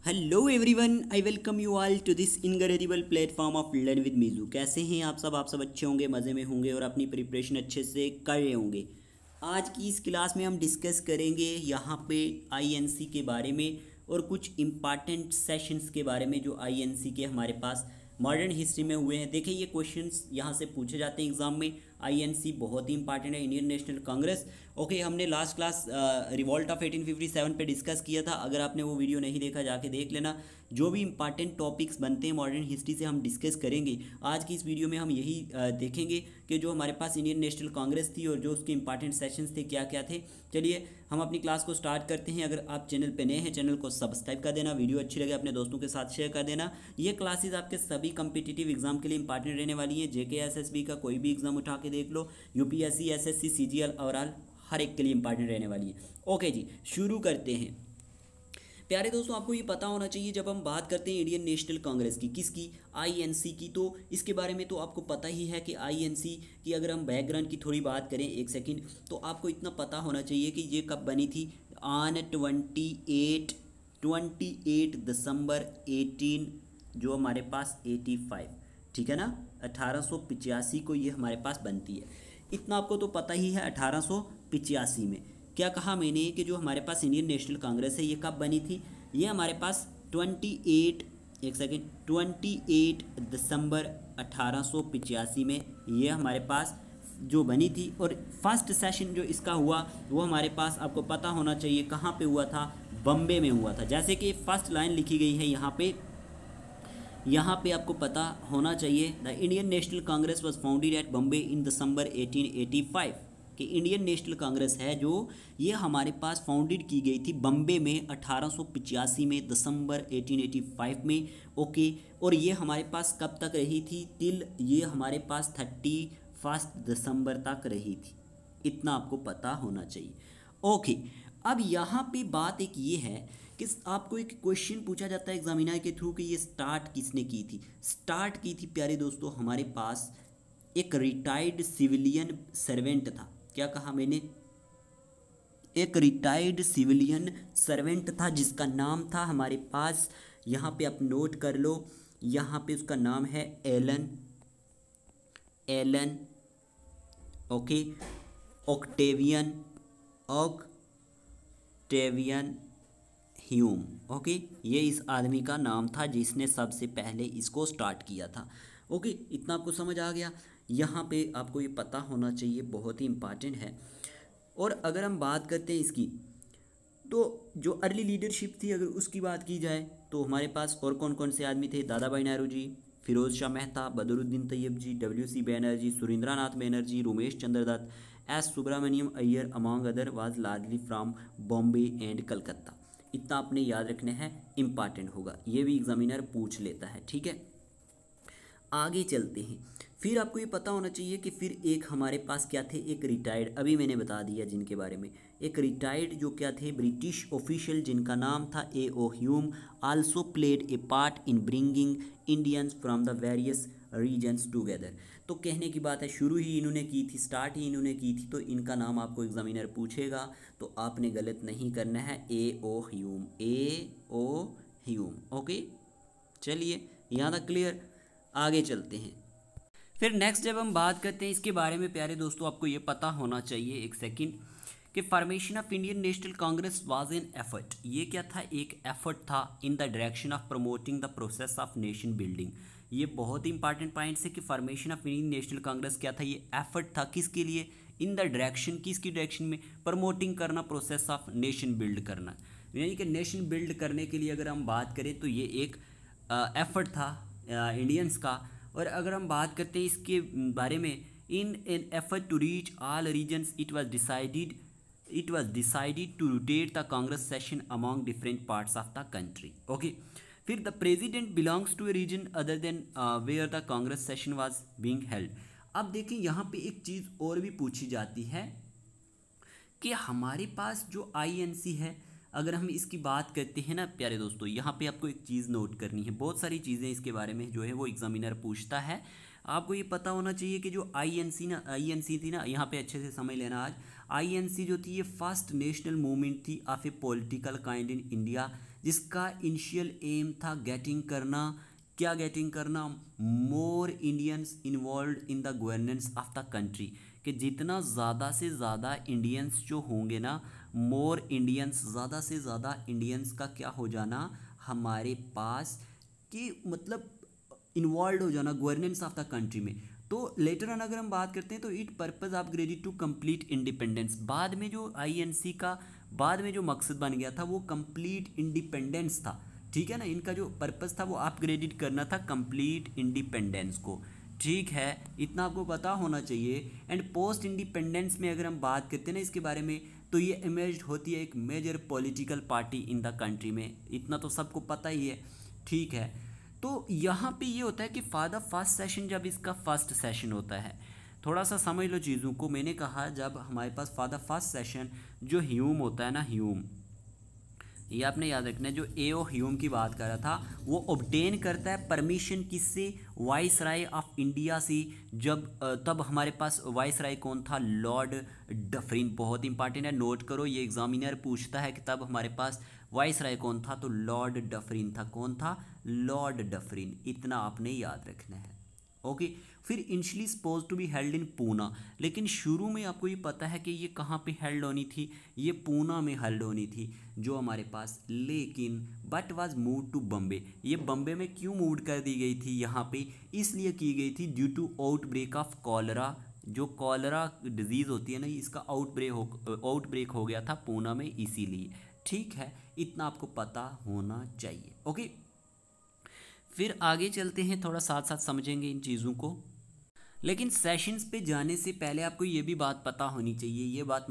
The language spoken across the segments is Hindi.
Hello everyone, I welcome you all to this incredible platform of learn with Meeju. कैसे हैं आप सब अच्छे होंगे, मज़े में होंगे और अपनी प्रिपरेशन अच्छे से कर रहे होंगे। आज की इस क्लास में हम डिस्कस करेंगे यहाँ पे आईएनसी के बारे में और कुछ इम्पॉर्टेंट सेशंस के बारे में जो आईएनसी के हमारे पास मॉडर्न हिस्ट्री में हुए हैं। देखिए, ये क्वेश्चंस यहाँ से पूछे जाते हैं एग्जाम में। आईएनसी बहुत ही इंपॉर्टेंट है, इंडियन नेशनल कांग्रेस। ओके, हमने लास्ट क्लास रिवॉल्ट ऑफ 1857 पे डिस्कस किया था। अगर आपने वो वीडियो नहीं देखा, जाके देख लेना। जो भी इंपॉर्टेंट टॉपिक्स बनते हैं मॉडर्न हिस्ट्री से हम डिस्कस करेंगे। आज की इस वीडियो में हम यही देखेंगे कि जो हमारे पास इंडियन नेशनल कांग्रेस थी और जो उसके इंपॉर्टेंट सेशंस थे क्या क्या थे। चलिए हम अपनी क्लास को स्टार्ट करते हैं। अगर आप चैनल पे नए हैं, चैनल को सब्सक्राइब कर देना, वीडियो अच्छी लगे अपने दोस्तों के साथ शेयर कर देना। ये क्लासेस आपके सभी कम्पिटिटिव एग्जाम के लिए इंपॉर्टेंट रहने वाली हैं। जेके एसएसबी का कोई भी एग्जाम उठा के देख लो, यूपीएससी, एसएससी, सीजीएल ओवरऑल हर एक के लिए इंपॉर्टेंट रहने वाली है। ओके जी, शुरू करते हैं। प्यारे दोस्तों, आपको ये पता होना चाहिए जब हम बात करते हैं इंडियन नेशनल कांग्रेस की, किसकी, आईएनसी की, तो इसके बारे में तो आपको पता ही है कि आईएनसी की अगर हम बैकग्राउंड की थोड़ी बात करें एक सेकंड, तो आपको इतना पता होना चाहिए कि ये कब बनी थी। ऑन 28 दिसंबर 18 जो हमारे पास 85, ठीक है ना, 1885 को ये हमारे पास बनती है। इतना आपको तो पता ही है। 1885 में क्या कहा मैंने कि जो हमारे पास इंडियन नेशनल कांग्रेस है ये कब बनी थी। ये हमारे पास 28 दिसंबर 1885 में ये हमारे पास जो बनी थी। और फर्स्ट सेशन जो इसका हुआ वो हमारे पास आपको पता होना चाहिए कहाँ पे हुआ था, बम्बे में हुआ था। जैसे कि फर्स्ट लाइन लिखी गई है यहाँ पे आपको पता होना चाहिए, the Indian National Congress was founded at Bombay in December 1885। कि इंडियन नेशनल कांग्रेस है जो ये हमारे पास फाउंडेड की गई थी बम्बे में 1885 में, दिसंबर 1885 में। ओके, और ये हमारे पास कब तक रही थी, टिल ये हमारे पास 31 दिसंबर तक रही थी। इतना आपको पता होना चाहिए। ओके, अब यहाँ पे बात एक ये है कि आपको एक क्वेश्चन पूछा जाता है एग्जामिनर के थ्रू कि ये स्टार्ट किसने की थी। स्टार्ट की थी प्यारे दोस्तों हमारे पास एक रिटायर्ड सिविलियन सर्वेंट था। क्या कहा मैंने, एक रिटायर्ड सिविलियन सर्वेंट था जिसका नाम था हमारे पास, यहाँ पे आप नोट कर लो, यहाँ पे उसका नाम है Allan Allan okay, Octavian Hume. Okay, ये इस आदमी का नाम था जिसने सबसे पहले इसको स्टार्ट किया था। ओके, इतना आपको समझ आ गया। यहाँ पे आपको ये पता होना चाहिए, बहुत ही इंपॉर्टेंट है। और अगर हम बात करते हैं इसकी, तो जो अर्ली लीडरशिप थी अगर उसकी बात की जाए तो हमारे पास और कौन कौन से आदमी थे, Dadabhai Naoroji, Pherozeshah Mehta, Badruddin Tyabji, W C Banerjee, Surendranath Banerjee, Romesh Chandra Dutt, S Subramania Iyer among other was largely from Bombay and Calcutta. इतना आपने याद रखना है, इंपॉर्टेंट होगा, ये भी एग्जामिनर पूछ लेता है। ठीक है, आगे चलते हैं। फिर आपको ये पता होना चाहिए कि फिर एक हमारे पास क्या थे, एक रिटायर्ड, अभी मैंने बता दिया जिनके बारे में, एक रिटायर्ड जो क्या थे, ब्रिटिश ऑफिशियल जिनका नाम था A O Hume, also played a part in bringing Indians from the various regions together. तो कहने की बात है, शुरू ही इन्होंने की थी, स्टार्ट ही इन्होंने की थी, तो इनका नाम आपको एग्जामिनर पूछेगा तो आपने गलत नहीं करना है, ए ओ ह्यूम। ओके, चलिए यहाँ तक क्लियर। आगे चलते हैं। फिर नेक्स्ट जब हम बात करते हैं इसके बारे में, प्यारे दोस्तों आपको ये पता होना चाहिए एक सेकंड कि formation of Indian National Congress was an effort. ये क्या था, एक एफर्ट था in the direction of promoting the process of nation building. ये बहुत ही इंपॉर्टेंट पॉइंट्स है कि formation of Indian National Congress क्या था, ये एफर्ट था किसके लिए, इन द डायरेक्शन, किसकी डायरेक्शन में, प्रमोटिंग करना, प्रोसेस ऑफ नेशन बिल्ड करना। यानी कि नेशन बिल्ड करने के लिए अगर हम बात करें तो ये एक एफर्ट था इंडियंस का। और अगर हम बात करते हैं इसके बारे में, in an effort to reach all regions it was decided to rotate the Congress session among different parts of the country. Okay, फिर the president belongs to a region other than where the Congress session was being held. अब देखिए यहाँ पे एक चीज़ और भी पूछी जाती है कि हमारे पास जो आईएनसी है, अगर हम इसकी बात करते हैं ना प्यारे दोस्तों, यहाँ पे आपको एक चीज़ नोट करनी है, बहुत सारी चीज़ें इसके बारे में जो है वो एग्जामिनर पूछता है। आपको ये पता होना चाहिए कि जो आईएनसी थी ना, यहाँ पे अच्छे से समझ लेना। आज आईएनसी जो थी ये फर्स्ट नेशनल मूवमेंट थी of a political kind in India जिसका इनिशियल एम था गेटिंग करना, क्या गेटिंग करना, more Indians involve in the governance of the country, कि जितना ज़्यादा से ज़्यादा इंडियंस जो होंगे ना, मोर इंडियंस, ज़्यादा से ज़्यादा इंडियंस का क्या हो जाना हमारे पास, कि मतलब इन्वॉल्व हो जाना गवर्नेंस ऑफ द कंट्री में। तो लेटर ऑन अगर हम बात करते हैं तो it purpose of credit to complete independence, बाद में जो आईएनसी का बाद में जो मकसद बन गया था वो कंप्लीट इंडिपेंडेंस था, ठीक है ना। इनका जो पर्पज़ था वो अपग्रेडेड करना था कंप्लीट इंडिपेंडेंस को, ठीक है, इतना आपको पता होना चाहिए। एंड पोस्ट इंडिपेंडेंस में अगर हम बात करते हैं ना इसके बारे में, तो ये इमेज होती है एक major political party in the country में, इतना तो सबको पता ही है, ठीक है। तो यहाँ पे ये होता है कि फॉर द फर्स्ट सेशन, जब इसका फर्स्ट सेशन होता है, थोड़ा सा समझ लो चीज़ों को, मैंने कहा जब हमारे पास फॉर द फर्स्ट सेशन जो ह्यूम होता है ना, ह्यूम, ये आपने याद रखना है, जो एओ ह्यूम की बात कर रहा था, वो ऑब्टेन करता है परमिशन किससे, वाइस राय ऑफ इंडिया से। जब तब हमारे पास वाइस राय कौन था, लॉर्ड डफरिन, बहुत इंपॉर्टेंट है, नोट करो, ये एग्जामिनर पूछता है कि तब हमारे पास वाइस राय कौन था, तो लॉर्ड डफरिन था। कौन था, लॉर्ड डफरिन, इतना आपने याद रखना है, ओके। फिर initially suppose to be held in Poona, लेकिन शुरू में आपको ये पता है कि ये कहाँ पे हेल्ड होनी थी, ये पूना में हेल्ड होनी थी जो हमारे पास, लेकिन but was move to Bombay, ये बम्बे में क्यों मूव कर दी गई थी यहाँ पे, इसलिए की गई थी due to outbreak of cholera, जो कॉलरा डिजीज़ होती है ना, इसका आउटब्रेक हो गया था पूना में, इसीलिए, ठीक है, इतना आपको पता होना चाहिए, ओके। फिर आगे चलते हैं, थोड़ा साथ साथ समझेंगे इन चीज़ों को, लेकिन सेशंस पे जाने से पहले आपको ये भी बात पता होनी चाहिए, ये बात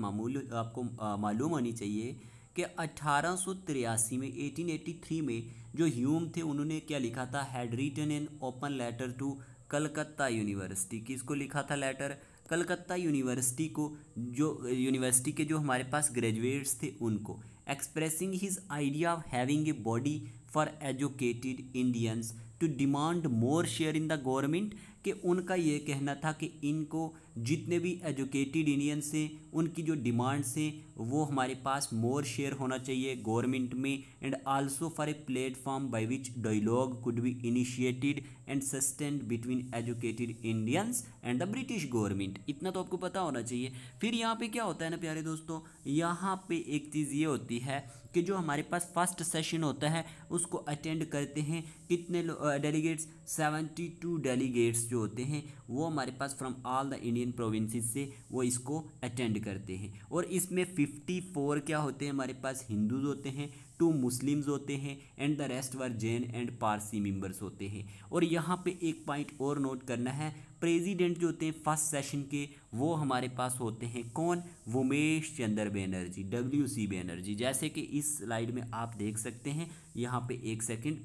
आपको मालूम होनी चाहिए कि 1883 में 1883 में जो ह्यूम थे उन्होंने क्या लिखा था, had written an open letter to Calcutta university, किसको लिखा था लेटर, कलकत्ता यूनिवर्सिटी को, जो यूनिवर्सिटी के जो हमारे पास ग्रेजुएट्स थे उनको, expressing his idea of having a body for educated Indians to demand more share in the government, कि उनका ये कहना था कि इनको जितने भी एजुकेटेड इंडियंस हैं उनकी जो डिमांड्स हैं वो हमारे पास मोर शेयर होना चाहिए गवर्नमेंट में, and also for a platform by which dialogue could be initiated and sustained between educated Indians and the British government, इतना तो आपको पता होना चाहिए। फिर यहाँ पे क्या होता है ना प्यारे दोस्तों, यहाँ पे एक चीज़ ये होती है कि जो हमारे पास फर्स्ट सेशन होता है उसको अटेंड करते हैं कितने डेलीगेट्स, 72 डेलीगेट्स जो होते हैं वो हमारे पास from all the Indian provinces से वो इसको अटेंड करते हैं, और इसमें 54 क्या होते हैं हमारे पास, हिंदूज होते हैं, 2 मुस्लिम्स होते हैं, and the rest were Jain and Parsi members होते हैं। और यहाँ पे एक पॉइंट और नोट करना है, प्रेसिडेंट जो होते हैं फर्स्ट सेशन के वो हमारे पास होते हैं कौन, उमेश चंद्र बनर्जी, WC बनर्जी, जैसे कि इस स्लाइड में आप देख सकते हैं। यहाँ पे एक सेकंड,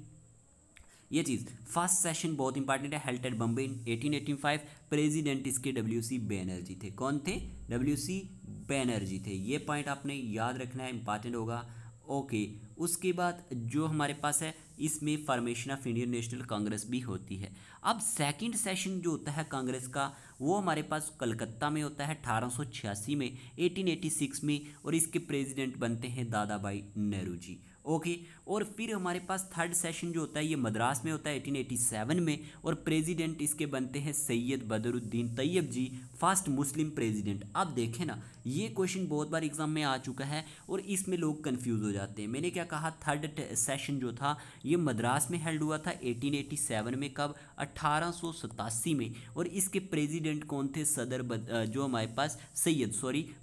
ये चीज़, फर्स्ट सेशन बहुत इंपॉर्टेंट है, held at Bombay in 1885, president इसके WC बनर्जी थे। कौन थे, WC बनर्जी थे, ये पॉइंट आपने याद रखना है, इंपॉर्टेंट होगा, ओके। उसके बाद जो हमारे पास है इसमें formation of Indian National Congress भी होती है। अब सेकंड सेशन जो होता है कांग्रेस का वो हमारे पास कलकत्ता में होता है 1886 में, 1886 में, और इसके प्रेसिडेंट बनते हैं दादा भाई नेहरू जी, ओके। और फिर हमारे पास थर्ड सेशन जो होता है ये मद्रास में होता है 1887 में, और प्रेसिडेंट इसके बनते हैं सैयद बदरुद्दीन तैयब जी, फर्स्ट मुस्लिम प्रेसिडेंट। अब देखें ना, ये क्वेश्चन बहुत बार एग्जाम में आ चुका है और इसमें लोग कंफ्यूज हो जाते हैं। मैंने क्या कहा, थर्ड सेशन जो था ये मद्रास में हेल्ड हुआ था 1887 में, कब, 1887 में, और इसके प्रेसिडेंट कौन थे, जो हमारे पास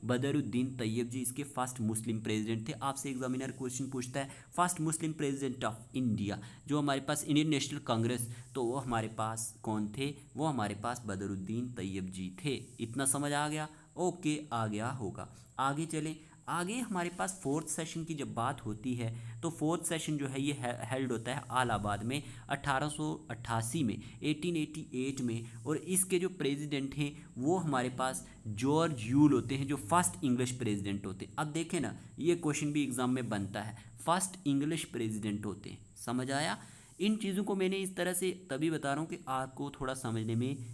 बदरुद्दीन तैयब जी इसके फर्स्ट मुस्लिम प्रेसिडेंट थे। आपसे एग्जामिनर क्वेश्चन पूछता है first Muslim president of India जो हमारे पास इंडियन नेशनल कांग्रेस, तो वो हमारे पास कौन थे, वो हमारे पास बदरुद्दीन तैयब जी थे, इतना समझ आ गया, ओके, आ गया होगा। आगे चलें, आगे हमारे पास फोर्थ सेशन की जब बात होती है तो फोर्थ सेशन जो है ये हेल्ड होता है इलाहाबाद में 1888 में, 1888 में, और इसके जो प्रेसिडेंट हैं वो हमारे पास जॉर्ज यूल होते हैं जो फर्स्ट इंग्लिश प्रेसिडेंट होते हैं। अब देखें ना, ये क्वेश्चन भी एग्जाम में बनता है, फर्स्ट इंग्लिश प्रेसिडेंट होते हैं, समझ आया। इन चीज़ों को मैंने इस तरह से तभी बता रहा हूँ कि आपको थोड़ा समझने में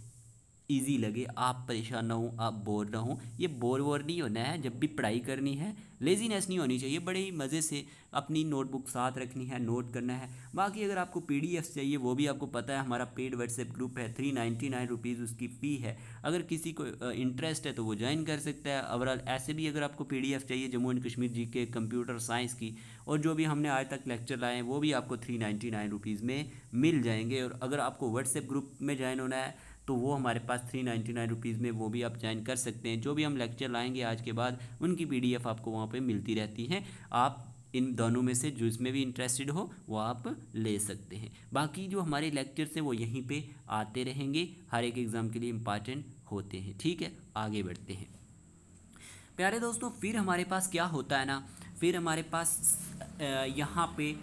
इजी लगे, आप परेशान ना हो, आप बोर ना हो। ये बोर नहीं होना है, जब भी पढ़ाई करनी है लेजीनेस नहीं होनी चाहिए, बड़े ही मज़े से अपनी नोटबुक साथ रखनी है, नोट करना है। बाकी अगर आपको पीडीएफ चाहिए वो भी आपको पता है, हमारा पेड व्हाट्सएप ग्रुप है, 399 रुपीज़ उसकी फ़ी है। अगर किसी को इंटरेस्ट है तो वो ज्वाइन कर सकता है। ओवरऑल ऐसे भी अगर आपको पीडीएफ चाहिए जम्मू एंड कश्मीर जी के कंप्यूटर साइंस की, और जो भी हमने आज तक लेक्चर लाए हैं वो भी आपको 399 रुपीज़ में मिल जाएंगे। और अगर आपको व्हाट्सएप ग्रुप में ज्वाइन होना है तो वो हमारे पास 399 रुपीज़ में वो भी आप ज्वाइन कर सकते हैं। जो भी हम लेक्चर लाएंगे आज के बाद उनकी पीडीएफ आपको वहाँ पे मिलती रहती हैं। आप इन दोनों में से जो इसमें भी इंटरेस्टेड हो वो आप ले सकते हैं। बाकी जो हमारे लेक्चर्स हैं वो यहीं पे आते रहेंगे, हर एक एग्ज़ाम के लिए इम्पॉर्टेंट होते हैं। ठीक है, आगे बढ़ते हैं प्यारे दोस्तों। फिर हमारे पास क्या होता है ना, फिर हमारे पास यहाँ पे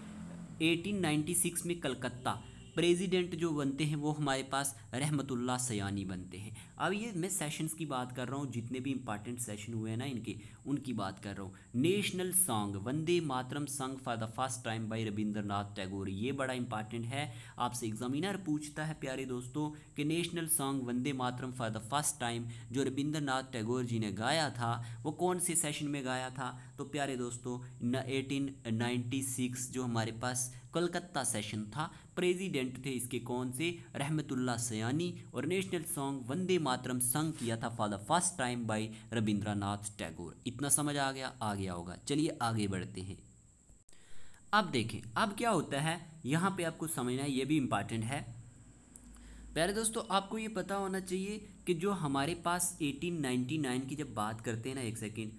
1896 में कलकत्ता प्रेसिडेंट जो बनते हैं वो हमारे पास रहमतुल्लाह सयानी बनते हैं। अब ये मैं सेशंस की बात कर रहा हूँ, जितने भी इंपॉर्टेंट सेशन हुए हैं ना इनके, उनकी बात कर रहा हूँ। National song Vande Mataram sung for the first time by Rabindranath Tagore, ये बड़ा इंपॉर्टेंट है, आपसे एग्जामिनर पूछता है प्यारे दोस्तों कि national song Vande Mataram for the first time जो रविंद्रनाथ टैगोर जी ने गाया था वो कौन से सेशन में गाया था। तो प्यारे दोस्तों 1896 जो हमारे पास कलकत्ता सेशन था, प्रेसिडेंट थे इसके कौन से, रहमतुल्लाह सयानी, और national song Vande Mataram sung किया था for the first time by Rabindranath Tagore. इतना समझ आ गया होगा। चलिए आगे बढ़ते हैं। अब देखें अब क्या होता है, यहाँ पे आपको समझना है, ये भी इम्पॉर्टेंट है प्यारे दोस्तों। आपको ये पता होना चाहिए कि जो हमारे पास 1899 की जब बात करते हैं ना, एक सेकेंड,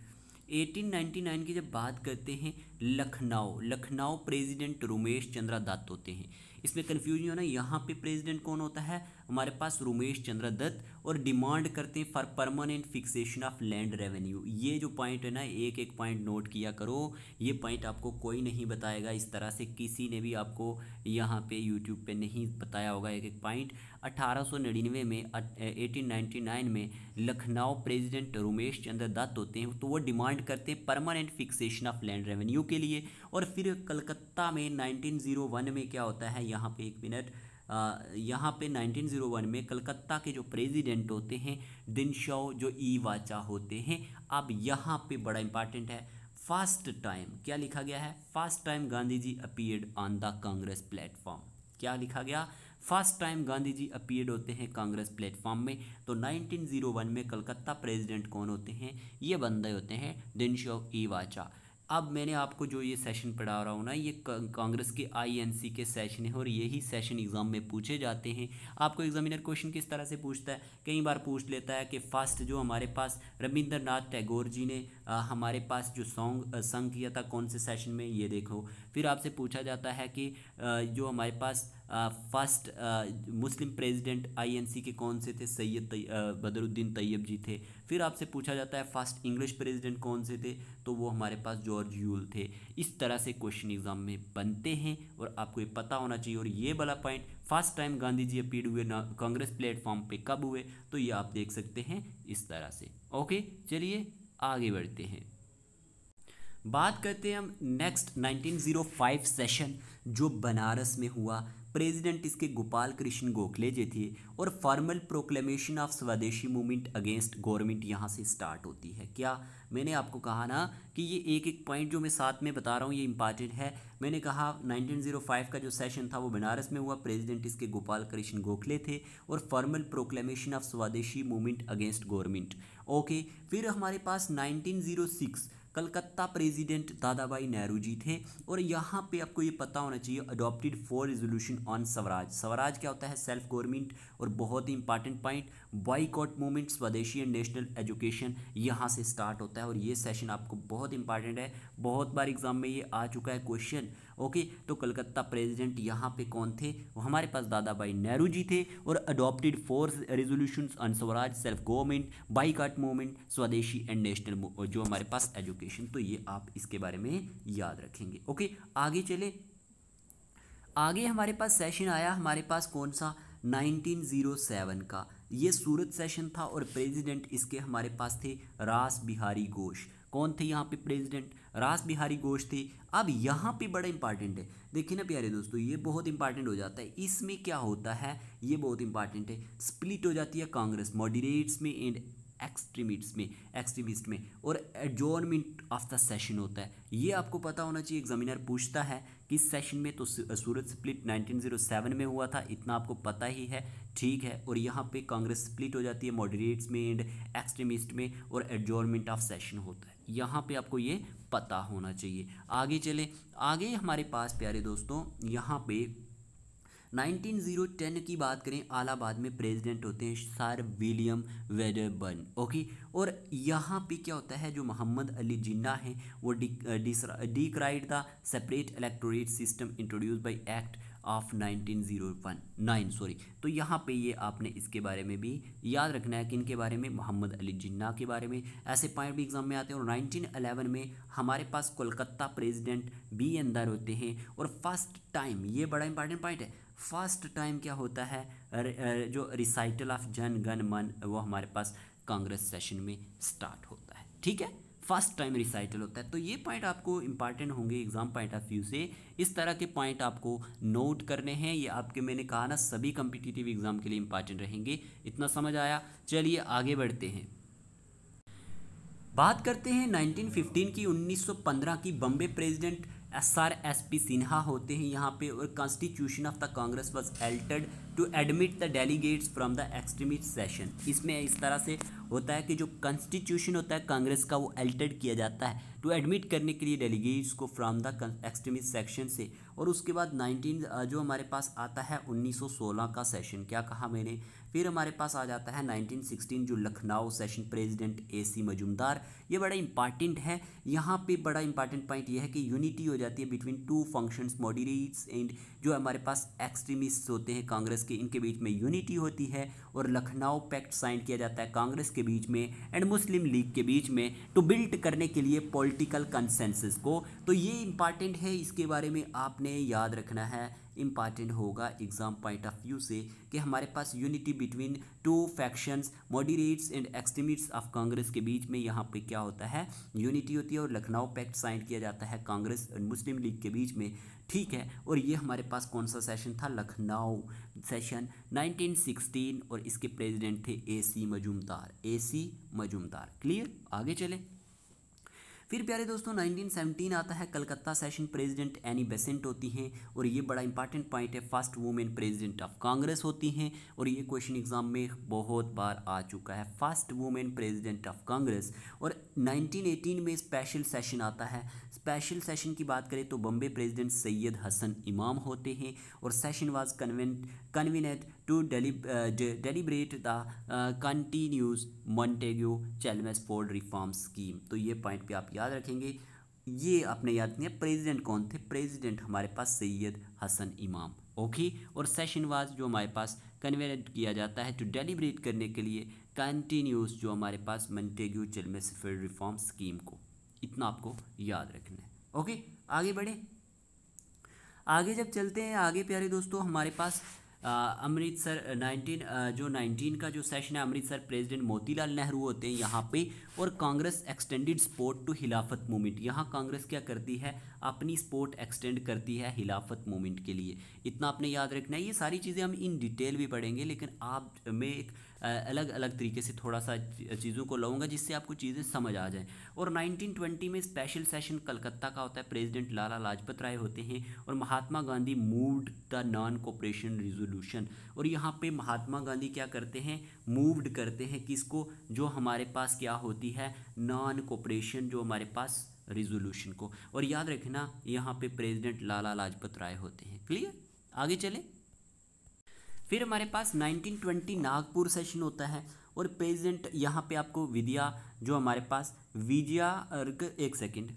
1899 की जब बात करते हैं, लखनऊ प्रेसिडेंट रोमेश चंद्र दत्त होते हैं। इसमें कन्फ्यूजन नहीं होना, यहाँ पे प्रेसिडेंट कौन होता है, हमारे पास रोमेश चंद्र दत्त, और डिमांड करते हैं for permanent fixation of land revenue. ये जो पॉइंट है ना, एक एक पॉइंट नोट किया करो, ये पॉइंट आपको कोई नहीं बताएगा इस तरह से, किसी ने भी आपको यहाँ पे यूट्यूब पे नहीं बताया होगा एक एक पॉइंट। 1899 में 1899 में लखनऊ प्रेसिडेंट रोमेश चंद्र दत्त होते हैं, तो वो डिमांड करते हैं permanent fixation of land revenue के लिए। और फिर कलकत्ता में 1901 में क्या होता है, यहाँ पे एक मिनट, यहाँ पे 1901 में कलकत्ता के जो प्रेसिडेंट होते हैं दिनशो जो ई वाचा होते हैं। अब यहाँ पे बड़ा इंपॉर्टेंट है, फर्स्ट टाइम क्या लिखा गया है, first time Gandhi ji appeared on the Congress platform. क्या लिखा गया, first time Gandhi ji appeared होते हैं कांग्रेस प्लेटफॉर्म में। तो 1901 में कलकत्ता प्रेसिडेंट कौन होते हैं, ये बंदे होते हैं दिनशो ई वाचा। अब मैंने आपको जो ये सेशन पढ़ा रहा हूँ ना, ये कांग्रेस के आईएनसी के सेशन है, और यही सेशन एग्ज़ाम में पूछे जाते हैं। आपको एग्जामिनर क्वेश्चन किस तरह से पूछता है, कई बार पूछ लेता है कि फर्स्ट जो हमारे पास रविंद्रनाथ टैगोर जी ने हमारे पास जो सॉन्ग संग किया था कौन से सेशन में, ये देखो। फिर आपसे पूछा जाता है कि जो हमारे पास फर्स्ट मुस्लिम प्रेसिडेंट आईएनसी के कौन से थे, सैयद बदरुद्दीन तैयब जी थे। फिर आपसे पूछा जाता है फर्स्ट इंग्लिश प्रेसिडेंट कौन से थे, तो वो हमारे पास जॉर्ज यूल थे। इस तरह से क्वेश्चन एग्जाम में बनते हैं और आपको ये पता होना चाहिए। और ये वाला point, first time Gandhi ji appeared हुए ना कांग्रेस प्लेटफॉर्म पे कब हुए, तो ये आप देख सकते हैं इस तरह से। ओके, चलिए आगे बढ़ते हैं। बात करते हैं हम नेक्स्ट 1905 सेशन जो बनारस में हुआ। प्रेसिडेंट इसके गोपाल कृष्ण गोखले जी थे, और फॉर्मल प्रोक्लेमेशन ऑफ स्वदेशी मूवमेंट अगेंस्ट गवर्नमेंट यहाँ से स्टार्ट होती है। क्या मैंने आपको कहा ना कि ये एक एक पॉइंट जो मैं साथ में बता रहा हूँ ये इंपॉर्टेंट है। मैंने कहा 1905 का जो सेशन था वो बनारस में हुआ, प्रेसिडेंट इसके गोपाल कृष्ण गोखले थे, और फॉर्मल प्रोक्लेमेशन ऑफ स्वदेशी मूवमेंट अगेंस्ट गवर्नमेंट। ओके, फिर हमारे पास 1906 कलकत्ता प्रेसिडेंट दादा भाई नेहरू जी थे, और यहाँ पे आपको ये पता होना चाहिए adopted 4 resolution on Swaraj. Swaraj क्या होता है, सेल्फ गवर्नमेंट। और बहुत ही इंपॉर्टेंट पॉइंट, बॉयकॉट मूवमेंट, स्वदेशी एंड नेशनल एजुकेशन, यहाँ से स्टार्ट होता है। और ये सेशन आपको बहुत इंपॉर्टेंट है, बहुत बार एग्जाम में ये आ चुका है क्वेश्चन। ओके, तो कलकत्ता प्रेसिडेंट यहाँ पे कौन थे, वो हमारे पास दादा भाई नेहरू जी थे, और adopted 4 resolutions on Swaraj, self government, boycott movement, स्वदेशी एंड नेशनल जो हमारे पास एजुकेशन। तो ये आप इसके बारे में याद रखेंगे। ओके, आगे चले। आगे हमारे पास सेशन आया, हमारे पास कौन सा, 1907 का। ये सूरत सेशन था, और प्रेसिडेंट इसके हमारे पास थे रास बिहारी घोष। कौन थे यहाँ पे प्रेसिडेंट? रास बिहारी घोष थे। अब यहाँ पे बड़ा इंपॉर्टेंट है, देखिए ना प्यारे दोस्तों, ये बहुत इंपॉर्टेंट हो जाता है। इसमें क्या होता है, ये बहुत इंपॉर्टेंट है, स्प्लिट हो जाती है कांग्रेस मॉडरेट्स में एंड एक्सट्रीमिस्ट में और एडजॉर्नमेंट ऑफ द सेशन होता है। ये आपको पता होना चाहिए, एग्जामिनर पूछता है किस सेशन में, तो सूरत स्प्लिट 1907 में हुआ था, इतना आपको पता ही है, ठीक है। और यहाँ पे कांग्रेस स्प्लिट हो जाती है मॉडरेट्स में एंड एक्सट्रीमिस्ट में और एडजॉर्नमेंट ऑफ सेशन होता है। यहाँ पे आपको ये पता होना चाहिए। आगे चले, आगे हमारे पास प्यारे दोस्तों यहाँ पे 1910 की बात करें, इलाहाबाद में प्रेसिडेंट होते हैं सर विलियम वेडरबर्न, ओके। और यहाँ पे क्या होता है, जो मोहम्मद अली जिन्ना है वो decried the separate electorate system introduce by act of 1909 sorry. तो यहाँ पे ये आपने इसके बारे में भी याद रखना है कि इनके बारे में, मोहम्मद अली जिन्ना के बारे में, ऐसे पॉइंट भी एग्जाम में आते हैं। और 1911 में हमारे पास कोलकाता प्रेसिडेंट भी अंदर होते हैं। और फर्स्ट टाइम, ये बड़ा इंपॉर्टेंट पॉइंट है, फर्स्ट टाइम क्या होता है, जो रिसाइटल ऑफ जन गण मन वो हमारे पास कांग्रेस सेशन में स्टार्ट होता है, ठीक है। फर्स्ट टाइम रिसाइटल होता है। तो ये पॉइंट आपको इंपॉर्टेंट होंगे एग्जाम पॉइंट ऑफ व्यू से। इस तरह के पॉइंट आपको नोट करने हैं, ये आपके, मैंने कहा ना, सभी कम्पिटिटिव एग्जाम के लिए इंपॉर्टेंट रहेंगे। इतना समझ आया? चलिए आगे बढ़ते हैं, बात करते हैं 1915 की। 1915 की Bombay president sir SP Sinha होते हैं यहाँ पे। और constitution of the Congress was altered to admit the delegates from the extremist session. इसमें इस तरह से होता है कि जो कॉन्स्टिट्यूशन होता है कांग्रेस का वो एल्टर्ड किया जाता है टू एडमिट करने के लिए डेलीगेट्स को फ्रॉम द एक्सट्रीमिस्ट सेक्शन से। और उसके बाद जो हमारे पास आता है 1916 का सेशन, क्या कहा मैंने। फिर हमारे पास आ जाता है 1916 जो Lucknow session, president AC Majumdar. ये बड़ा इंपॉर्टेंट है, यहाँ पे बड़ा इंपॉर्टेंट पॉइंट ये है कि यूनिटी हो जाती है between two functions, moderates and जो हमारे पास एक्सट्रीमिस्ट होते हैं कांग्रेस के, इनके बीच में यूनिटी होती है। और लखनऊ पैक्ट साइन किया जाता है कांग्रेस के बीच में एंड मुस्लिम लीग के बीच में टू बिल्ड करने के लिए पॉलिटिकल कंसेंसस को। तो ये इंपॉर्टेंट है, इसके बारे में आपने याद रखना है, इंपॉर्टेंट होगा एग्जाम पॉइंट ऑफ व्यू से कि हमारे पास unity between two factions, moderates and extremists of Congress के बीच में यहाँ पे क्या होता है, यूनिटी होती है। और लखनऊ पैक्ट साइन किया जाता है कांग्रेस और मुस्लिम लीग के बीच में, ठीक है। और ये हमारे पास कौन सा सेशन था, लखनऊ सेशन 1916। और इसके प्रेसिडेंट थे AC मजूमदार। क्लियर? आगे चले। फिर प्यारे दोस्तों 1917 आता है, Calcutta session, president Annie Besant होती हैं। और ये बड़ा इंपॉर्टेंट पॉइंट है, first women president of Congress होती हैं। और ये क्वेश्चन एग्जाम में बहुत बार आ चुका है, first women president of Congress. और 1918 में स्पेशल सेशन आता है। स्पेशल सेशन की बात करें तो बम्बे प्रेसिडेंट सैयद हसन इमाम होते हैं। और session was convened to deliberate the continuous Montagu Chelmsford reform scheme. तो ये पॉइंट पे आप याद रखेंगे, ये आपने याद नहीं है। प्रेसिडेंट कौन थे, प्रेसिडेंट हमारे पास सैयद हसन इमाम, ओके। और सेशन वाज जो हमारे पास कन्वेनेट किया जाता है टू डेलिब्रेट करने के लिए कंटिन्यूस जो हमारे पास मॉन्टेग्यू चेल्मसफोर्ड रिफॉर्म स्कीम को, इतना आपको याद रखना है, ओके। आगे बढ़े, आगे जब चलते हैं आगे प्यारे दोस्तों, हमारे पास अमृतसर 19 का जो सेशन है, अमृतसर प्रेसिडेंट मोतीलाल नेहरू होते हैं यहाँ पे। और कांग्रेस एक्सटेंडेड सपोर्ट टू खिलाफत मूवमेंट, यहाँ कांग्रेस क्या करती है, अपनी सपोर्ट एक्सटेंड करती है खिलाफत मूवमेंट के लिए, इतना आपने याद रखना है। ये सारी चीज़ें हम इन डिटेल भी पढ़ेंगे, लेकिन आप मैं एक अलग अलग तरीके से थोड़ा सा चीज़ों को लाऊंगा जिससे आपको चीज़ें समझ आ जाएं। और 1920 में स्पेशल सेशन कलकत्ता का होता है, प्रेसिडेंट लाला लाजपत राय होते हैं। और Mahatma Gandhi moved the non cooperation resolution. और यहाँ पे महात्मा गांधी क्या करते हैं, मूव्ड करते हैं किसको, जो हमारे पास क्या होती है, नॉन कोऑपरेशन जो हमारे पास रिजोल्यूशन को। और याद रखना यहाँ पे प्रेसिडेंट लाला लाजपत राय होते हैं। क्लियर? आगे चले। फिर हमारे पास 1920 नागपुर सेशन होता है। और प्रेसिडेंट यहाँ पे आपको विजया जो हमारे पास विजया, एक सेकंड,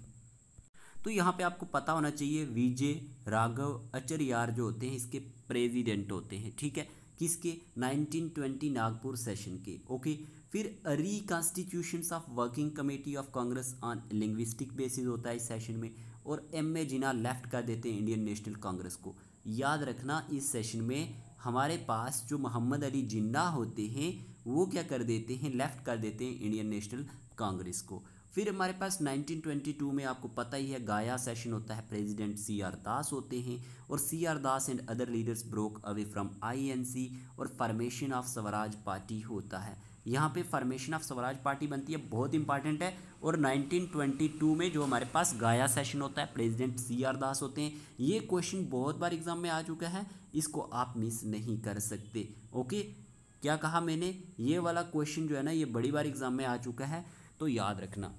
तो यहाँ पे आपको पता होना चाहिए विजय राघव आचार्य जो होते हैं इसके प्रेसिडेंट होते हैं, ठीक है, किसके, 1920 नागपुर सेशन के, ओके। फिर reconstitutions of working committee of Congress on linguistic basis होता है इस सेशन में। और M.A. जिन्ना लेफ्ट कर देते हैं इंडियन नेशनल कांग्रेस को। याद रखना इस सेशन में हमारे पास जो मोहम्मद अली जिन्ना होते हैं वो क्या कर देते हैं, लेफ्ट कर देते हैं इंडियन नेशनल कांग्रेस को। फिर हमारे पास 1922 में आपको पता ही है गाया सेशन होता है, प्रेसिडेंट CR दास होते हैं और CR Das and other leaders broke away from INC और फॉर्मेशन ऑफ स्वराज पार्टी होता है। यहाँ पे फॉर्मेशन ऑफ स्वराज पार्टी बनती है, बहुत इंपॉर्टेंट है। और 1922 में जो हमारे पास गाया सेशन होता है, प्रेसिडेंट CR दास होते हैं। ये क्वेश्चन बहुत बार एग्जाम में आ चुका है, इसको आप मिस नहीं कर सकते। ओके, क्या कहा मैंने, ये वाला क्वेश्चन जो है ना ये बड़ी बार एग्जाम में आ चुका है, तो याद रखना।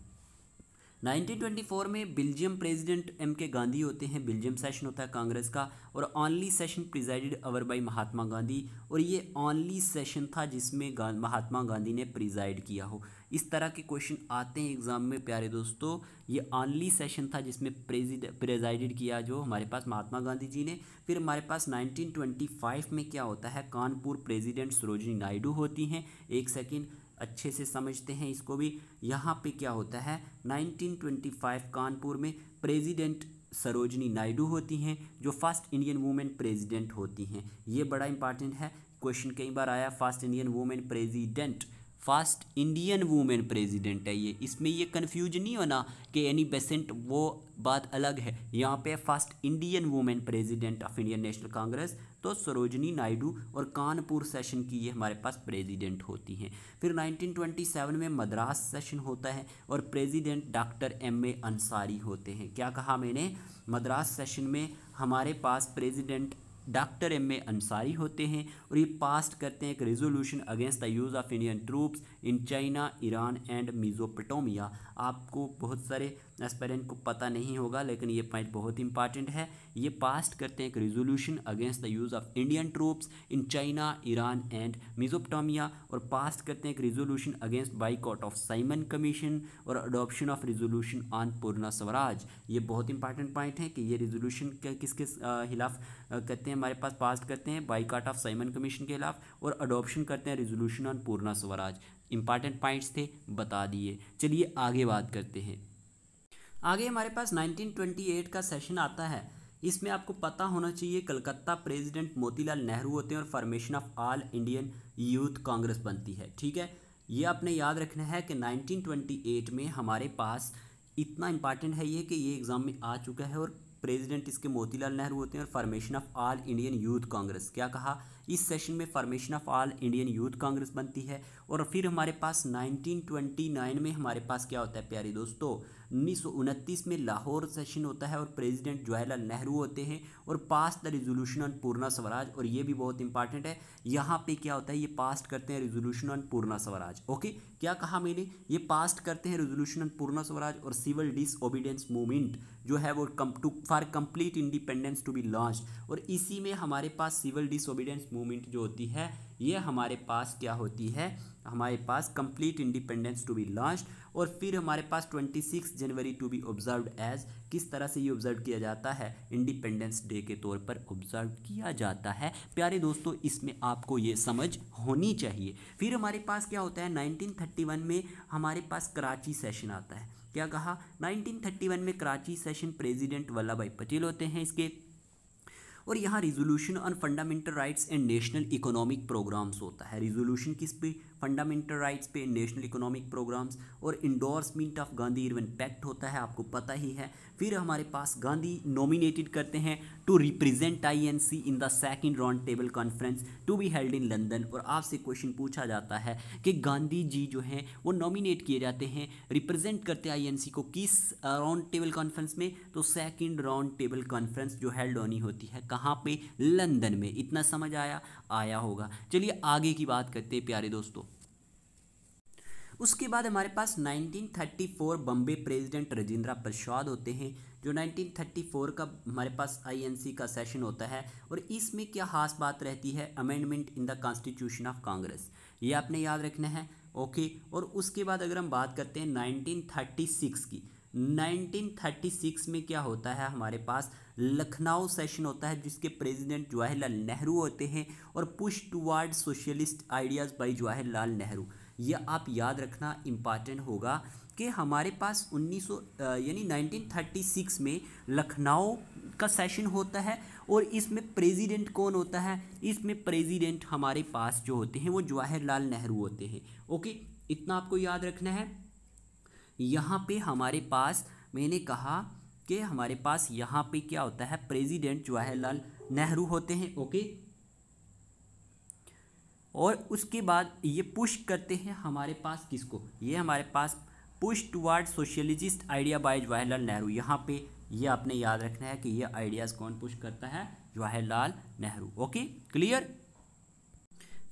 1924 में बेल्जियम प्रेसिडेंट MK गांधी होते हैं, बेल्जियम सेशन होता है कांग्रेस का और only session presided over by Mahatma Gandhi. और ये ऑनली सेशन था जिसमें महात्मा गांधी ने प्रिजाइड किया हो। इस तरह के क्वेश्चन आते हैं एग्जाम में प्यारे दोस्तों। ये ऑनली सेशन था जिसमें प्रिजाइडेड किया जो हमारे पास महात्मा गांधी जी ने। फिर हमारे पास 1925 में क्या होता है, कानपुर प्रेसिडेंट सरोजिनी नायडू होती हैं। एक सेकेंड, अच्छे से समझते हैं इसको भी। यहाँ पे क्या होता है, 1925 कानपुर में प्रेसिडेंट सरोजिनी नायडू होती हैं जो फर्स्ट इंडियन वुमेन प्रेसिडेंट होती हैं। ये बड़ा इंपॉर्टेंट है, क्वेश्चन कई बार आया, first Indian women president, first Indian women president है ये। इसमें ये कन्फ्यूजन नहीं होना कि एनी बेसेंट, वो बात अलग है। यहाँ पे first Indian women president of Indian National Congress तो सरोजिनी नायडू और कानपुर सेशन की ये हमारे पास प्रेसिडेंट होती हैं। फिर 1927 में मद्रास सेशन होता है और प्रेसिडेंट डॉक्टर MA अंसारी होते हैं। क्या कहा मैंने, मद्रास सेशन में हमारे पास प्रेसिडेंट डॉक्टर MA अंसारी होते हैं और ये पास्ट करते हैं एक resolution against the use of Indian troops in China, Iran and Mesopotamia. आपको बहुत सारे एस्पिरेंट को पता नहीं होगा लेकिन ये पॉइंट बहुत इंपॉर्टेंट है। ये पास्ट करते हैं एक resolution against the use of Indian troops in China, Iran and Mesopotamia और पास्ट करते हैं एक resolution against boycott of Simon commission और अडॉप्शन ऑफ रेजोल्यूशन ऑन पूर्ण स्वराज। ये बहुत इंपॉर्टेंट पॉइंट है कि ये रेजोल्यूशन किसके खिलाफ करते हैं, हमारे पास पास्ट करते हैं बाइकॉट ऑफ साइमन कमीशन के खिलाफ और अडॉप्शन करते हैं रेजोल्यूशन ऑन पूर्ण स्वराज। इंपॉर्टेंट पॉइंट्स थे, बता दिए। चलिए आगे बात करते हैं। आगे हमारे पास 1928 का सेशन आता है। इसमें आपको पता होना चाहिए कलकत्ता प्रेसिडेंट मोतीलाल नेहरू होते हैं और formation of all Indian youth Congress बनती है। ठीक है, ये आपने याद रखना है कि 1928 में हमारे पास इतना इंपॉर्टेंट है ये कि ये एग्ज़ाम में आ चुका है और प्रेसिडेंट इसके मोतीलाल नेहरू होते हैं और formation of all Indian youth Congress. क्या कहा, इस सेशन में formation of all Indian youth Congress बनती है। और फिर हमारे पास 1929 में हमारे पास क्या होता है प्यारे दोस्तों, 1929 में लाहौर सेशन होता है और प्रेसिडेंट जवाहरलाल नेहरू होते हैं और पास द रेजोल्यूशन ऑन पूर्ण स्वराज। और ये भी बहुत इंपॉर्टेंट है, यहाँ पे क्या होता है, ये पास्ट करते हैं रेजोल्यूशन ऑन पूर्ण स्वराज। ओके, क्या कहा मैंने, ये पास्ट करते हैं रेजोल्यूशन ऑन पूर्ण स्वराज और सिविल डिसओबीडियंस मूवमेंट जो है वो for complete independence to be launched. और इसी में हमारे पास सिविल डिसओबीडियंस मूवमेंट जो होती है ये हमारे पास क्या होती है, हमारे पास complete independence to be launched. और फिर हमारे पास 26 जनवरी टू बी ऑब्जर्व्ड एज, किस तरह से ये ऑब्जर्व किया जाता है, इंडिपेंडेंस डे के तौर पर ऑब्जर्व किया जाता है। प्यारे दोस्तों, इसमें आपको ये समझ होनी चाहिए। फिर हमारे पास क्या होता है, 1931 में हमारे पास कराची सेशन आता है। क्या कहा, 1931 में कराची सेशन प्रेसिडेंट वल्लभ भाई पटेल होते हैं इसके। और यहाँ resolution on fundamental rights and national economic programmes होता है। रिजोल्यूशन किस पे, फंडामेंटल राइट्स पे, नेशनल इकोनॉमिक प्रोग्राम्स। और endorsement of Gandhi Irwin pact होता है, आपको पता ही है। फिर हमारे पास गांधी नॉमिनेटेड करते हैं to represent INC in the second round table conference to be held in London. और आपसे क्वेश्चन पूछा जाता है कि गांधी जी जो हैं वो नॉमिनेट किए जाते हैं, रिप्रेजेंट करते हैं INC को किस राउंड टेबल कॉन्फ्रेंस में, तो सेकंड राउंड टेबल कॉन्फ्रेंस जो हेल्ड होनी होती है कहाँ पे, लंदन में। इतना समझ आया होगा। चलिए आगे की बात करते हैं प्यारे दोस्तों। उसके बाद हमारे पास 1934 बम्बे प्रेसिडेंट राजेंद्र प्रसाद होते हैं, जो 1934 का हमारे पास INC का सेशन होता है। और इसमें क्या खास बात रहती है, amendment in the constitution of Congress, ये आपने याद रखना है। ओके, और उसके बाद अगर हम बात करते हैं 1936 की, 1936 में क्या होता है, हमारे पास लखनऊ सेशन होता है जिसके प्रेसिडेंट जवाहरलाल नेहरू होते हैं और push toward socialist ideas by Jawaharlal Nehru. यह आप याद रखना इम्पॉर्टेंट होगा कि हमारे पास 1936 में लखनऊ का सेशन होता है और इसमें प्रेसिडेंट कौन होता है, इसमें प्रेसिडेंट हमारे पास जो होते हैं वो जवाहरलाल नेहरू होते हैं। ओके, इतना आपको याद रखना है। यहाँ पे हमारे पास मैंने कहा कि हमारे पास यहाँ पे क्या होता है, प्रेसिडेंट जवाहरलाल नेहरू होते हैं। ओके, और उसके बाद ये पुश करते हैं हमारे पास किसको, ये हमारे पास push toward socialist idea by Jawaharlal Nehru. यहाँ पे ये आपने याद रखना है कि ये आइडियाज़ कौन पुश करता है, जवाहरलाल नेहरू। Okay, clear.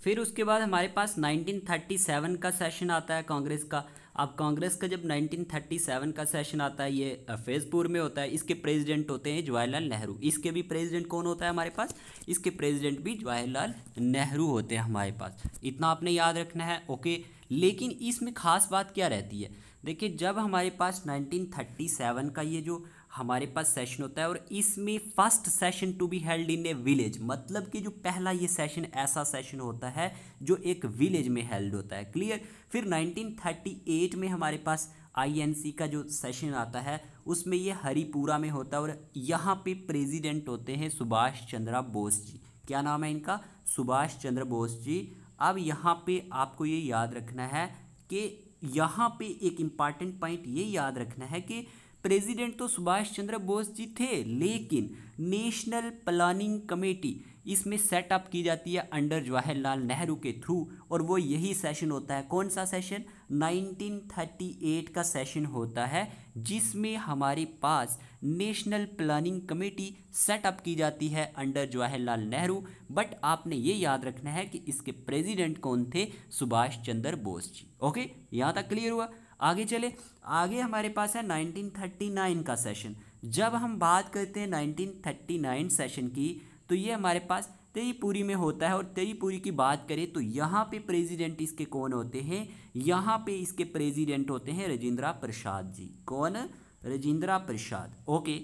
फिर उसके बाद हमारे पास 1937 का सेशन आता है कांग्रेस का। अब कांग्रेस का जब 1937 का सेशन आता है, ये फैज़पुर में होता है। इसके प्रेसिडेंट होते हैं जवाहरलाल नेहरू। इसके भी प्रेसिडेंट कौन होता है हमारे पास, इसके प्रेसिडेंट भी जवाहरलाल नेहरू होते हैं हमारे पास। इतना आपने याद रखना है। ओके, लेकिन इसमें ख़ास बात क्या रहती है, देखिए जब हमारे पास 1937 का ये जो हमारे पास सेशन होता है और इसमें first session to be held in a village, मतलब कि जो पहला ये सेशन ऐसा सेशन होता है जो एक विलेज में हेल्ड होता है। क्लियर। फिर 1938 में हमारे पास आईएनसी का जो सेशन आता है उसमें ये हरिपुरा में होता है और यहाँ पे प्रेसिडेंट होते हैं सुभाष चंद्र बोस जी। क्या नाम है इनका, सुभाष चंद्र बोस जी। अब यहाँ पे आपको ये याद रखना है कि यहाँ पे एक इम्पॉर्टेंट पॉइंट ये याद रखना है कि प्रेसिडेंट तो सुभाष चंद्र बोस जी थे, लेकिन नेशनल प्लानिंग कमेटी इसमें सेटअप की जाती है अंडर जवाहरलाल नेहरू के थ्रू, और वो यही सेशन होता है। कौन सा सेशन, 1938 का सेशन होता है जिसमें हमारे पास नेशनल प्लानिंग कमेटी सेटअप की जाती है अंडर जवाहरलाल नेहरू। बट आपने ये याद रखना है कि इसके प्रेसिडेंट कौन थे, सुभाष चंद्र बोस जी। ओके, यहाँ तक क्लियर हुआ। आगे चले, आगे हमारे पास है 1939 का सेशन। जब हम बात करते हैं 1939 सेशन की, तो ये हमारे पास त्रिपुरी में होता है। और त्रिपुरी की बात करें तो यहाँ पे प्रेसिडेंट इसके कौन होते हैं, यहाँ पे इसके प्रेसिडेंट होते हैं राजेंद्र प्रसाद जी। कौन, राजेंद्र प्रसाद। ओके,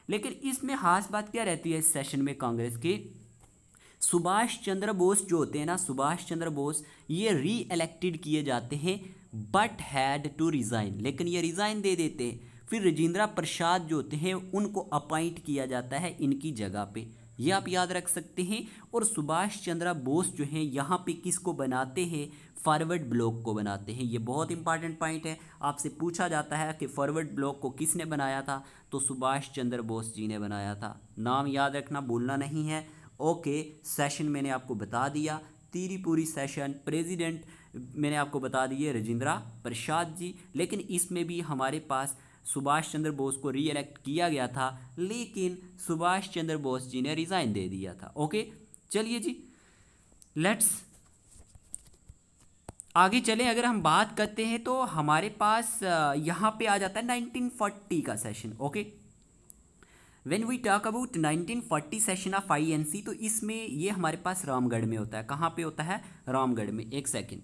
लेकिन इसमें खास बात क्या रहती है इस सेशन में कांग्रेस की, सुभाष चंद्र बोस जो होते हैं ना, सुभाष चंद्र बोस ये री इलेक्टेड किए जाते हैं बट हैड टू रिज़ाइन, लेकिन ये रिज़ाइन दे देते हैं। फिर राजेंद्र प्रसाद जो होते हैं उनको अपॉइंट किया जाता है इनकी जगह पे, ये आप याद रख सकते हैं। और सुभाष चंद्र बोस जो हैं यहाँ पे किसको बनाते हैं, फॉरवर्ड ब्लॉक को बनाते हैं। ये बहुत इंपॉर्टेंट पॉइंट है, आपसे पूछा जाता है कि फॉरवर्ड ब्लॉक को किसने बनाया था, तो सुभाष चंद्र बोस जी ने बनाया था। नाम याद रखना, भूलना नहीं है। ओके, सेशन मैंने आपको बता दिया, त्रिपुरी सेशन, प्रेसिडेंट मैंने आपको बता दिए राजेंद्र प्रसाद जी। लेकिन इसमें भी हमारे पास सुभाष चंद्र बोस को री इलेक्ट किया गया था, लेकिन सुभाष चंद्र बोस जी ने रिज़ाइन दे दिया था। ओके, चलिए जी, लेट्स आगे चलें। अगर हम बात करते हैं तो हमारे पास यहाँ पे आ जाता है 1940 का session. Okay, when we talk about 1940 session of INC, तो इसमें ये हमारे पास रामगढ़ में होता है। कहाँ पे होता है, रामगढ़ में। एक सेकेंड,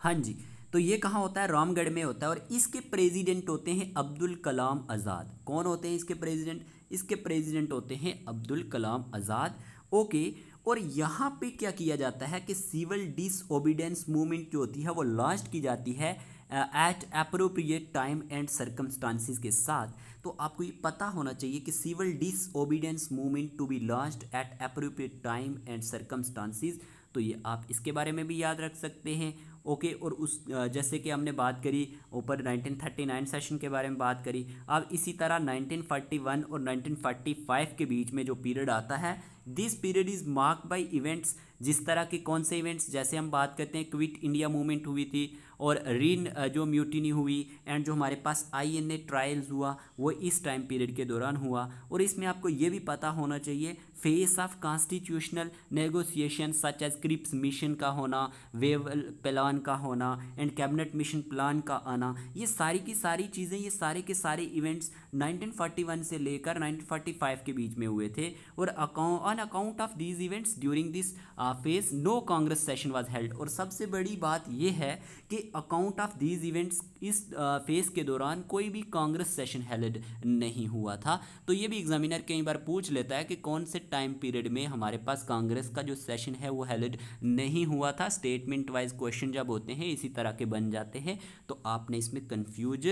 हाँ जी, तो ये कहाँ होता है, रामगढ़ में होता है। और इसके प्रेसिडेंट होते हैं अब्दुल कलाम आज़ाद। कौन होते हैं इसके प्रेसिडेंट, इसके प्रेसिडेंट होते हैं अब्दुल कलाम आज़ाद। ओके, और यहाँ पे क्या किया जाता है कि सिविल डिसओबीडियंस मूवमेंट जो होती है वो लॉन्च की जाती है at appropriate time and circumstances के साथ। तो आपको ये पता होना चाहिए कि civil disobedience movement to be launched at appropriate time and circumstances, तो ये आप इसके बारे में भी याद रख सकते हैं। ओके, और उस जैसे कि हमने बात करी ऊपर 1939 सेशन के बारे में बात करी, अब इसी तरह 1941 और 1945 के बीच में जो पीरियड आता है, this period is mark bye events. जिस तरह के कौन से इवेंट्स, जैसे हम बात करते हैं क्विट इंडिया मूवमेंट हुई थी, और रीन जो म्यूटिनी हुई, एंड जो हमारे पास आईएनए ट्रायल्स हुआ वो इस टाइम पीरियड के दौरान हुआ। और इसमें आपको ये भी पता होना चाहिए phase of constitutional negotiation such as Cripps mission का होना, वेवल प्लान का होना, एंड कैबिनेट मिशन प्लान का आना, ये सारी की सारी चीज़ें, ये सारे के सारे इवेंट्स 1941 से लेकर 1945 के बीच में हुए थे। और on account of these events during this phase no Congress session was held. और सबसे बड़ी बात यह है कि अकाउंट ऑफ दीज इवेंट्स इस फेज के दौरान कोई भी कांग्रेस सेशन हेल्ड नहीं हुआ था। तो ये भी एग्जामिनर कई बार पूछ लेता है कि कौन से टाइम पीरियड में हमारे पास कांग्रेस का जो सेशन है वो हेल्ड नहीं हुआ था। स्टेटमेंट वाइज क्वेश्चन जब होते हैं इसी तरह के बन जाते हैं, तो आपने इसमें कंफ्यूज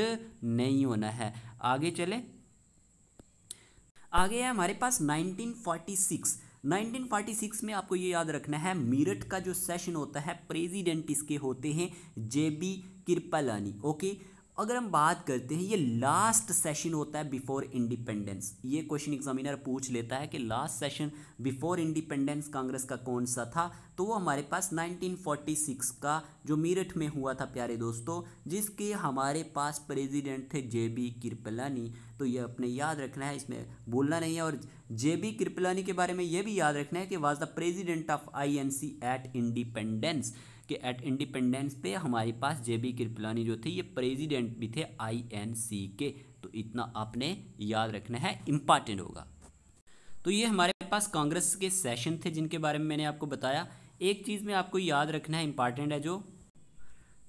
नहीं होना है। आगे चले, आगे है हमारे पास 1946। 1946 में आपको ये याद रखना है, मेरठ का जो सेशन होता है प्रेसिडेंट इसके होते हैं जेबी कृपलानी। ओके, अगर हम बात करते हैं, ये लास्ट सेशन होता है बिफोर इंडिपेंडेंस। ये क्वेश्चन एग्जामिनर पूछ लेता है कि last session before independence Congress का कौन सा था, तो वो हमारे पास 1946 का जो मेरठ में हुआ था प्यारे दोस्तों, जिसके हमारे पास प्रेसिडेंट थे JB कृपलानी। तो ये अपने याद रखना है, इसमें भूलना नहीं है। और JB कृपलानी के बारे में ये भी याद रखना है कि was the president of INC at independence, कि एट इंडिपेंडेंस पे हमारे पास JB कृपलानी जो थे ये प्रेसिडेंट भी थे INC के। तो इतना आपने याद रखना है, इम्पॉर्टेंट होगा। तो ये हमारे पास कांग्रेस के सेशन थे जिनके बारे में मैंने आपको बताया। एक चीज़ में आपको याद रखना है, इंपॉर्टेंट है, जो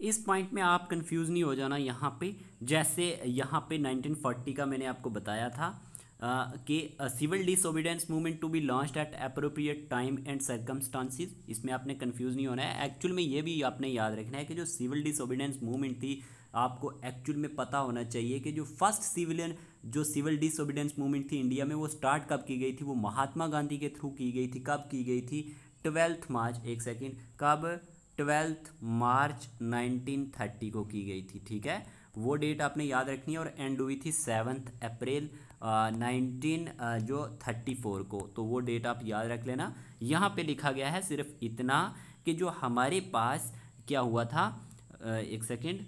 इस पॉइंट में आप कंफ्यूज नहीं हो जाना यहाँ पे। जैसे यहाँ पे 1940 का मैंने आपको बताया था कि civil disobedience movement to be launched at appropriate time and circumstances. इसमें आपने कंफ्यूज नहीं होना है। एक्चुअल में ये भी आपने याद रखना है कि जो सिविल डिसोबीडियंस मूवमेंट थी, आपको एक्चुअल में पता होना चाहिए कि जो फर्स्ट सिविल डिसोबीडियंस मूवमेंट थी इंडिया में, वो स्टार्ट कब की गई थी? वो महात्मा गांधी के थ्रू की गई थी। कब की गई थी? 12 मार्च, एक सेकेंड, कब? 12 मार्च 1930 को की गई थी। ठीक है, वो डेट आपने याद रखनी है। और एंड हुई थी 7 अप्रैल 1934 को। तो वो डेट आप याद रख लेना। यहाँ पे लिखा गया है सिर्फ इतना कि जो हमारे पास क्या हुआ था, एक सेकेंड,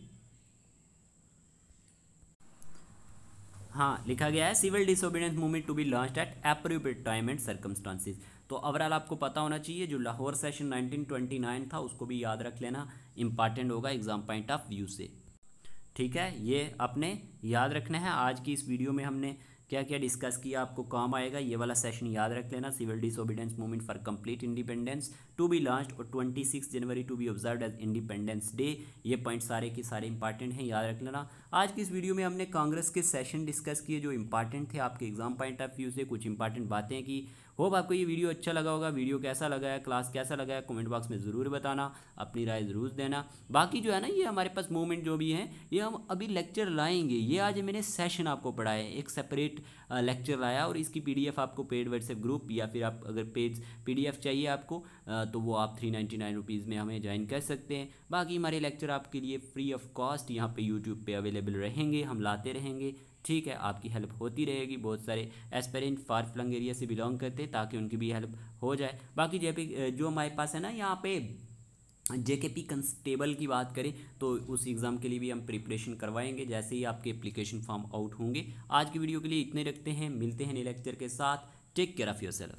हाँ, लिखा गया है civil disobedience movement to be launched at appropriate time and circumstances. तो ओवरऑल आपको पता होना चाहिए। जो लाहौर सेशन 1929 था उसको भी याद रख लेना, इंपॉर्टेंट होगा एग्जाम पॉइंट ऑफ व्यू से। ठीक है, ये आपने याद रखना है। आज की इस वीडियो में हमने क्या क्या डिस्कस किया, आपको काम आएगा। ये वाला सेशन याद रख लेना, civil disobedience movement for complete independence to be launched और 26 जनवरी to be observed as independence day. ये पॉइंट सारे के सारे इंपॉर्टेंट हैं, याद रख लेना। आज की इस वीडियो में हमने कांग्रेस के सेशन डिस्कस किए जो इंपॉर्टेंट थे आपके एग्जाम पॉइंट ऑफ व्यू से। कुछ इंपॉर्टेंट बातें की। होप आपको ये वीडियो अच्छा लगा होगा। वीडियो कैसा लगा है, क्लास कैसा लगा है, कमेंट बॉक्स में ज़रूर बताना, अपनी राय ज़रूर देना। बाकी जो है ना, ये हमारे पास मूवमेंट जो भी हैं, ये हम अभी लेक्चर लाएंगे। ये आज मैंने सेशन आपको पढ़ाया है, एक सेपरेट लेक्चर लाया, और इसकी PDF आपको पेड व्हाट्सएप ग्रुप, या फिर आप अगर पेज PDF चाहिए आपको तो वो आप 399 रुपीज़ में हमें ज्वाइन कर सकते हैं। बाकी हमारे लेक्चर आपके लिए फ्री ऑफ कॉस्ट यहाँ पे यूट्यूब पे अवेलेबल रहेंगे, हम लाते रहेंगे। ठीक है, आपकी हेल्प होती रहेगी। बहुत सारे एस्पिरेंट फार फ्लंग एरिया से बिलोंग करते हैं, ताकि उनकी भी हेल्प हो जाए। बाकी जो हमारे पास है ना, यहाँ पे JKP कंस्टेबल की बात करें तो उस एग्ज़ाम के लिए भी हम प्रिपरेशन करवाएंगे जैसे ही आपके एप्लीकेशन फॉर्म आउट होंगे। आज की वीडियो के लिए इतने रखते हैं, मिलते हैं नए लेक्चर के साथ। Take care of yourself.